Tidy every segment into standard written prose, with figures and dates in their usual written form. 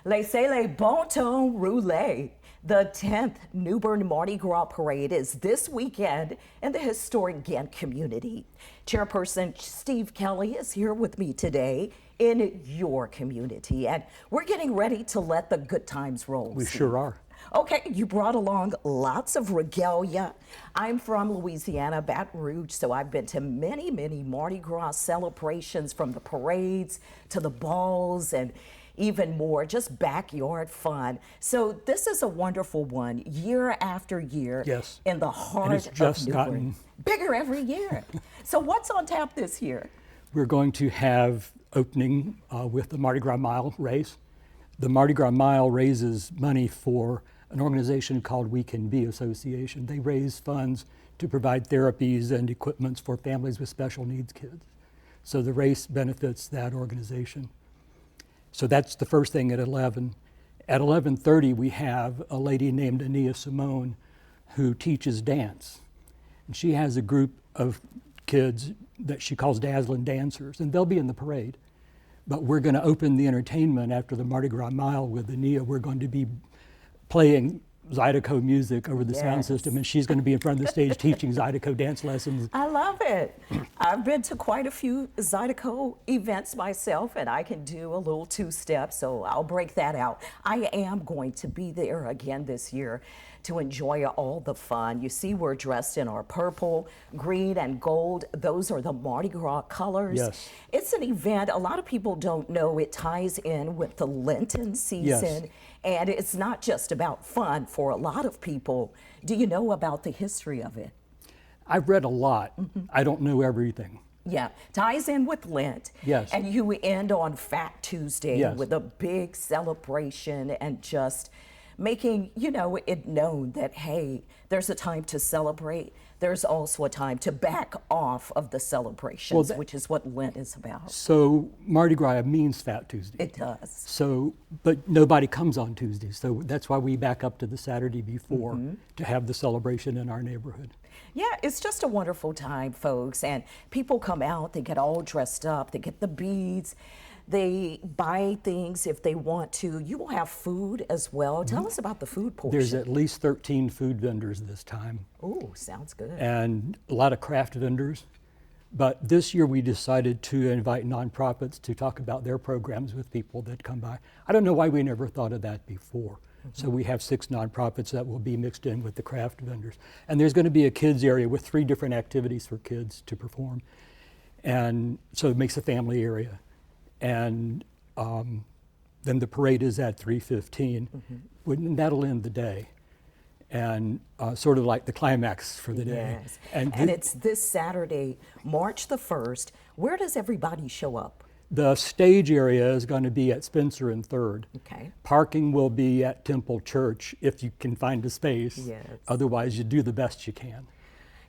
Laissez-les bon temps rouler. The 10th New Bern Mardi Gras Parade is this weekend in the historic Ghent community. Chairperson Steve Kelly is here with me today in your community, and we're getting ready to let the good times roll. We Steve. sure are. Okay, you brought along lots of regalia. I'm from Louisiana, Baton Rouge, so I've been to many Mardi Gras celebrations, from the parades to the balls and even more, just backyard fun. So this is a wonderful one, year after year. Yes. In the heart And it's just of New gotten Bern. Bigger every year. So what's on tap this year? We're going to have opening with the Mardi Gras Mile race. The Mardi Gras Mile raises money for an organization called We Can Be Association. They raise funds to provide therapies and equipments for families with special needs kids. So the race benefits that organization. So that's the first thing at 11. At 11:30, we have a lady named Ania Simone who teaches dance. And she has a group of kids that she calls Dazzling Dancers, and they'll be in the parade. But we're going to open the entertainment after the Mardi Gras Mile with Ania. We're going to be playing Zydeco music over the sound system, and she's going to be in front of the stage teaching Zydeco dance lessons. I love it. I've been to quite a few Zydeco events myself, and I can do a little two-step, so I'll break that out. I am going to be there again this year to enjoy all the fun. You see, we're dressed in our purple, green, and gold. Those are the Mardi Gras colors. Yes. It's an event, a lot of people don't know, it ties in with the Lenten season. Yes. And it's not just about fun for a lot of people. Do you know about the history of it? I've read a lot. I don't know everything. Yeah, ties in with Lent. Yes. And you end on Fat Tuesday Yes. with a big celebration and just making, it known that, hey, there's a time to celebrate. There's also a time to back off of the celebrations, which is what Lent is about. So Mardi Gras means Fat Tuesday. It does. So, but nobody comes on Tuesdays, so that's why we back up to the Saturday before to have the celebration in our neighborhood. Yeah, it's just a wonderful time, folks, and people come out, they get all dressed up, they get the beads, they buy things if they want to. You will have food as well. Tell us about the food portion. There's at least 13 food vendors this time. Oh, sounds good. And a lot of craft vendors. But this year we decided to invite nonprofits to talk about their programs with people that come by. I don't know why we never thought of that before. So we have 6 nonprofits that will be mixed in with the craft vendors. And there's going to be a kids area with 3 different activities for kids to perform. And so it makes a family area. And then the parade is at 3:15, and that'll end the day. And sort of like the climax for the day. Yes. And it's this Saturday, March the 1st. Where does everybody show up? The stage area is going to be at Spencer and 3rd. Okay. Parking will be at Temple Church if you can find a space. Yes. Otherwise, you do the best you can.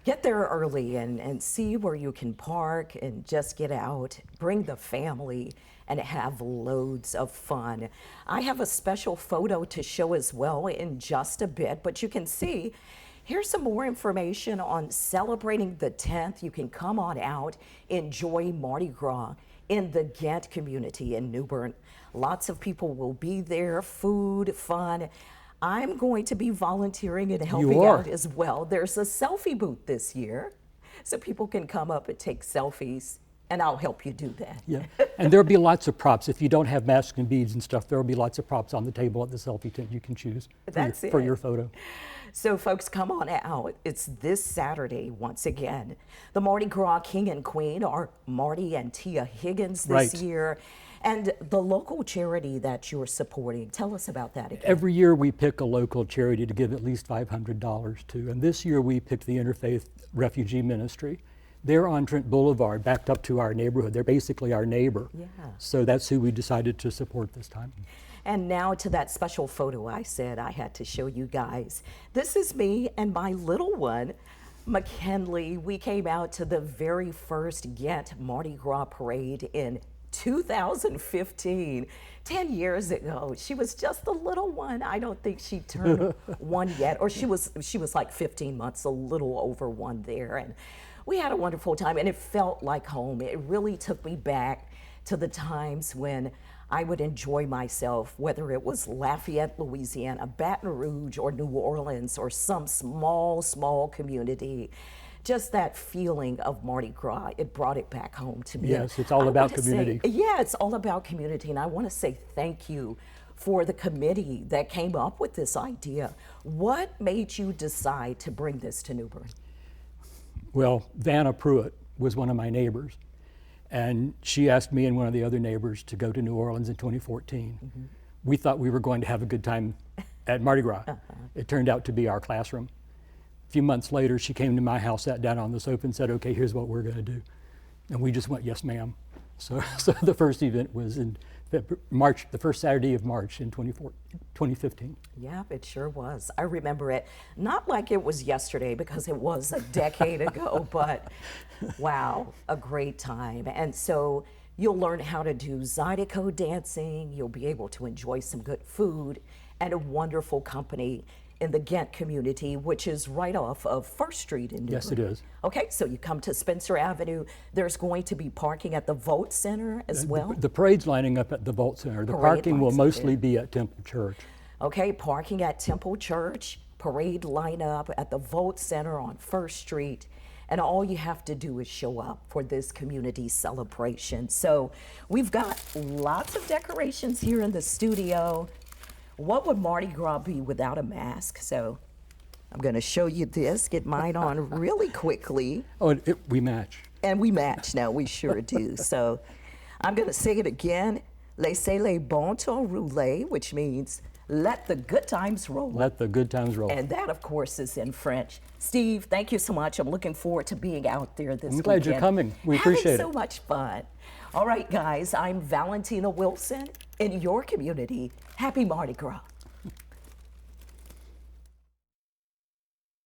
Get there early and see where you can park and just get out, bring the family, and have loads of fun. I have a special photo to show as well in just a bit, but you can see, here's some more information on celebrating the 10th. You can come on out, enjoy Mardi Gras in the Ghent community in New Bern. Lots of people will be there, food, fun. I'm going to be volunteering and helping out as well. There's a selfie booth this year, so people can come up and take selfies, and I'll help you do that. Yeah, and there'll be lots of props. If you don't have masks and beads and stuff, there'll be lots of props on the table at the selfie tent you can choose for your photo. So folks, come on out. It's this Saturday once again. The Mardi Gras King and Queen are Marty and Tia Higgins this year. And the local charity that you're supporting, tell us about that again. Every year we pick a local charity to give at least $500 to. And this year we picked the Interfaith Refugee Ministry. They're on Trent Boulevard, backed up to our neighborhood. They're basically our neighbor. Yeah. So that's who we decided to support this time. And now to that special photo I said I had to show you guys. This is me and my little one, McKinley. We came out to the very first Ghent Mardi Gras Parade in 2015, 10 years ago. She was just a little one. I don't think she turned 1 yet, or she was like 15 months, a little over 1 there. And we had a wonderful time, and it felt like home. It really took me back to the times when I would enjoy myself, whether it was Lafayette, Louisiana, Baton Rouge, or New Orleans, or some small community. Just that feeling of Mardi Gras, it brought it back home to me. Yes, it's all about community. Yeah, it's all about community, and I want to say thank you for the committee that came up with this idea. What made you decide to bring this to New Bern? Well, Vanna Pruitt was one of my neighbors, and she asked me and one of the other neighbors to go to New Orleans in 2014. We thought we were going to have a good time at Mardi Gras. It turned out to be our classroom. A few months later, she came to my house, sat down on the sofa and said, okay, here's what we're going to do. And we just went, yes, ma'am. So the first event was in March, the first Saturday of March in 2015. Yeah, it sure was. I remember it, not like it was yesterday because it was a decade ago, but wow, a great time. And so you'll learn how to do Zydeco dancing, you'll be able to enjoy some good food and a wonderful company in the Ghent community, which is right off of First Street in New Yes, Bern. it is. Okay, so you come to Spencer Avenue. There's going to be parking at the Vote Center as well. The parade's lining up at the Vault Center. The Parade parking will lines up mostly there. be at Temple Church. Okay, parking at Temple Church, parade lineup at the Vote Center on First Street, and all you have to do is show up for this community celebration. So we've got lots of decorations here in the studio. What would Mardi Gras be without a mask? So I'm going to show you this, get mine on really quickly. Oh, we match. And we match now, we sure do. So I'm going to say it again. Laissez les bon temps rouler, which means let the good times roll. Let the good times roll. And that, of course, is in French. Steve, thank you so much. I'm looking forward to being out there this weekend. I'm glad you're coming. We appreciate it. Having so much fun. All right, guys, I'm Valentina Wilson. In your community, happy Mardi Gras.